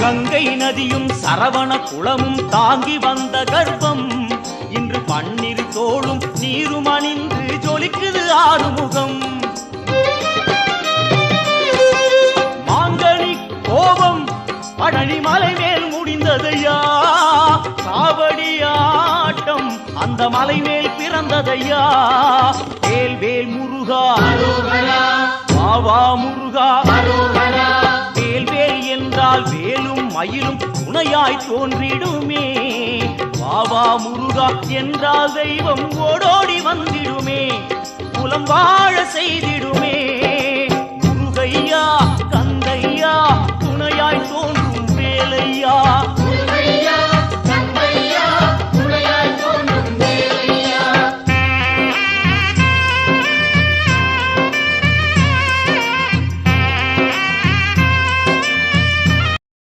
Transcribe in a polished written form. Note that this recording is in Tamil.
கங்கை நதியும் சரவண குளமும் தாங்கி வந்த கர்ப்பம் இன்று பன்னிரு தோளும் நீரும் அணிந்து ஜொலிக்குது ஆறுமுகம். மாங்கனி கோபம் பழனி மலை மேல் முடிந்ததையா, காவடியாட்டம் அந்த மலை மேல் பிறந்ததையா. வேல் வேல் முருகா வாவா முருகா, வேல் வேல் என்றால் வேலும் மயிலும் துணையாய் தோன்றிடுமே. வாவா முருகா என்றால் தெய்வம் ஓடோடி வந்திடுமே, குலம் வாழ செய்திடுமே. முருகையா கந்தையா துணையாய்